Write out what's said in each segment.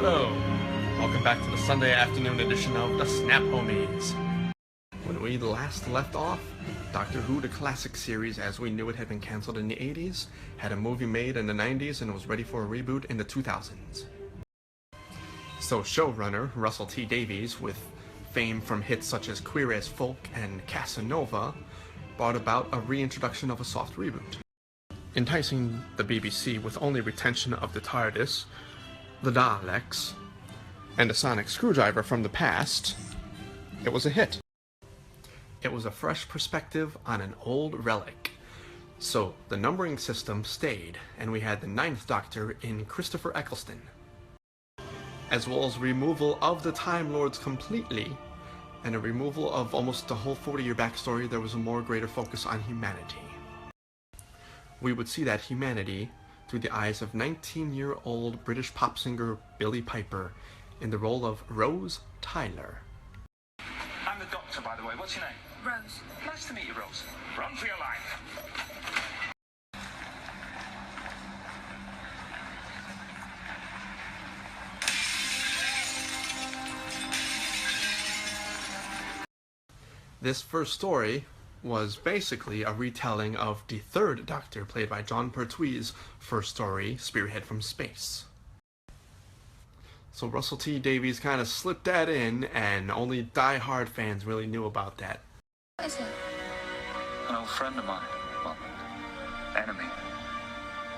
Hello! Welcome back to the Sunday afternoon edition of the Snap Homies. When we last left off, Doctor Who the Classic series as we knew it had been cancelled in the 80s, had a movie made in the 90s, and was ready for a reboot in the 2000s. So showrunner Russell T Davies, with fame from hits such as Queer as Folk and Casanova, brought about a reintroduction of a soft reboot. Enticing the BBC with only retention of the TARDIS, the Daleks, and a sonic screwdriver from the past, it was a hit. It was a fresh perspective on an old relic. So the numbering system stayed, and we had the 9th Doctor in Christopher Eccleston, as well as removal of the Time Lords completely, and a removal of almost the whole 40-year backstory. There was a more greater focus on humanity. We would see that humanity through the eyes of 19-year-old British pop singer Billie Piper in the role of Rose Tyler. I'm the Doctor, by the way. What's your name? Rose. Nice to meet you, Rose. Run for your life. This first story was basically a retelling of the 3rd Doctor, played by Jon Pertwee's first story, Spearhead from Space. So Russell T Davies kind of slipped that in, and only die-hard fans really knew about that. What is it? An old friend of mine. Well, enemy.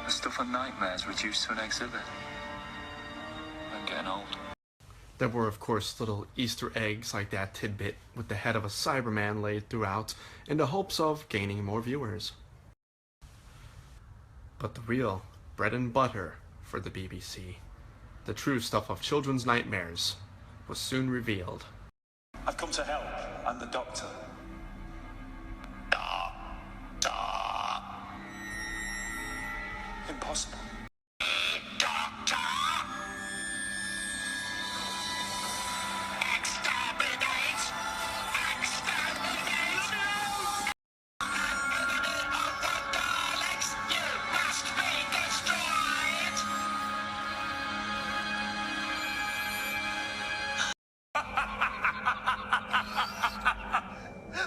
The stuff on nightmares reduced to an exhibit. I'm getting old. There were, of course, little Easter eggs like that tidbit with the head of a Cyberman laid throughout in the hopes of gaining more viewers. But the real bread and butter for the BBC, the true stuff of children's nightmares, was soon revealed. I've come to help. I'm the Doctor. Impossible.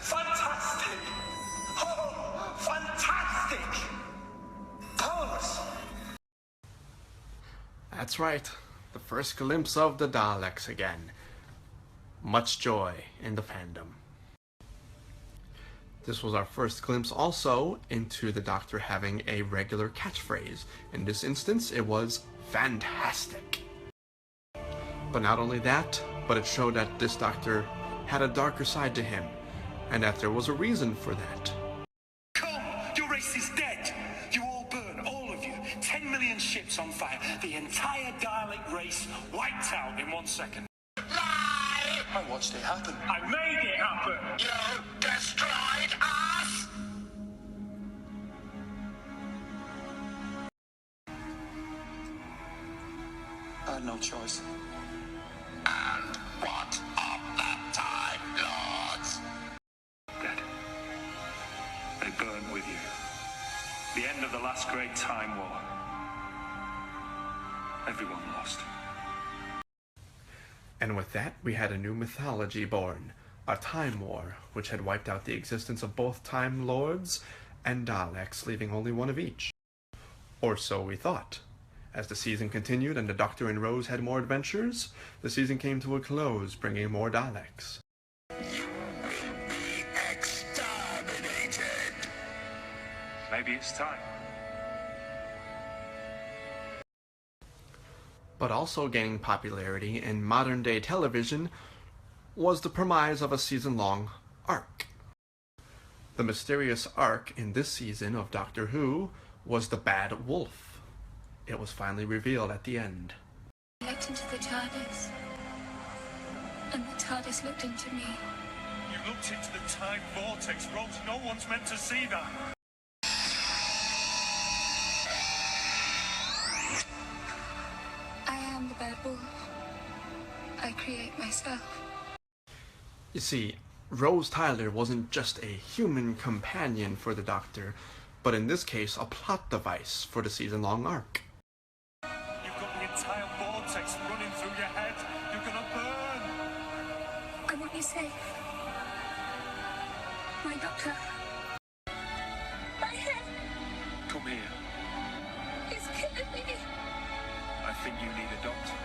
Fantastic! Oh, fantastic! Powerless! That's right, the first glimpse of the Daleks again. Much joy in the fandom. This was our first glimpse also into the Doctor having a regular catchphrase. In this instance, it was fantastic. But not only that, but it showed that this Doctor had a darker side to him, and that there was a reason for that. Come! Your race is dead! You all burn, all of you. 10 million ships on fire. The entire Dalek race wiped out in 1 second. Lie! I watched it happen. I made it happen! You destroyed us! I had no choice. And what of the Time Lords? Dead. They burnt with you. The end of the last great time war. Everyone lost. And with that, we had a new mythology born, a Time War, which had wiped out the existence of both Time Lords and Daleks, leaving only one of each. Or so we thought. As the season continued and the Doctor and Rose had more adventures, the season came to a close, bringing more Daleks. You will be exterminated! Maybe it's time. But also gaining popularity in modern-day television was the premise of a season-long arc. The mysterious arc in this season of Doctor Who was the Bad Wolf. It was finally revealed at the end. I looked into the TARDIS, and the TARDIS looked into me. You looked into the time vortex, Rose. No one's meant to see that. I am the bad wolf. I create myself. You see, Rose Tyler wasn't just a human companion for the Doctor, but in this case a plot device for the season-long arc. You've got the entire vortex running through your head. You're gonna burn. I want you safe. My doctor. My head Come here. is killing me. I think you need a doctor.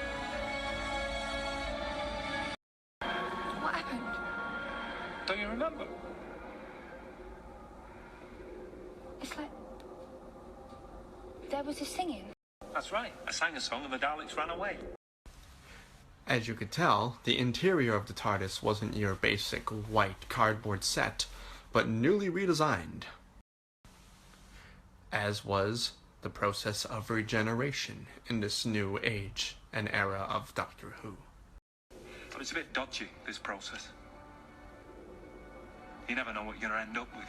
What happened? Don't you remember? It's like there was a singing. That's right. I sang a song and the Daleks ran away. As you could tell, the interior of the TARDIS wasn't your basic white cardboard set, but newly redesigned. As was the process of regeneration in this new age and era of Doctor Who. But it's a bit dodgy, this process. You never know what you're gonna end up with.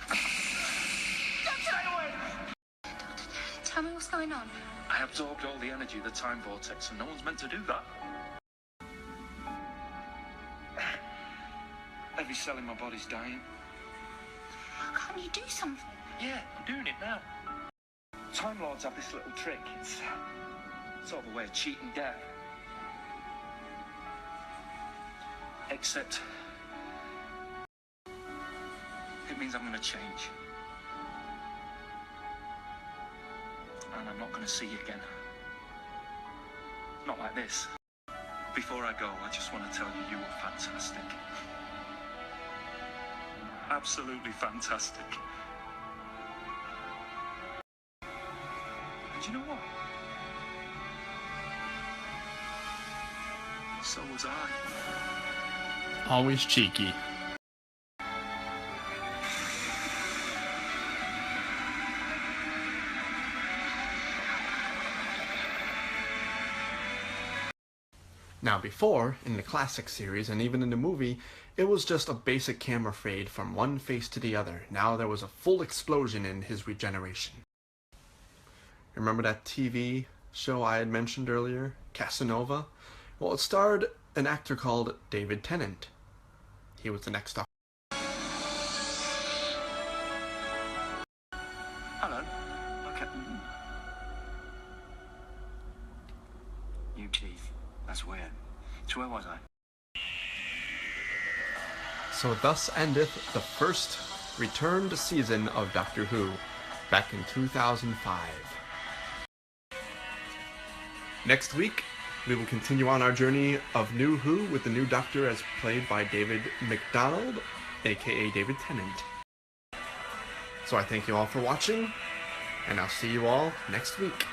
Tell me what's going on. I absorbed all the energy of the time vortex, and no one's meant to do that. Every cell in my body's dying. Can't you do something? Yeah, I'm doing it now. Time Lords have this little trick. It's sort of a way of cheating death. Except it means I'm gonna change. And I'm not gonna see you again. Not like this. Before I go, I just want to tell you you were fantastic. Absolutely fantastic. And you know what? So was I. Always cheeky. Now before, in the classic series and even in the movie, it was just a basic camera fade from one face to the other. Now there was a full explosion in his regeneration. Remember that TV show I had mentioned earlier, Casanova? Well, it starred an actor called David Tennant. He was the next Doctor. Hello. Okay. New teeth. That's weird. So where was I? So thus endeth the first returned season of Doctor Who, back in 2005. Next week, we will continue on our journey of New Who with the new Doctor as played by David McDonald, aka David Tennant. So I thank you all for watching, and I'll see you all next week.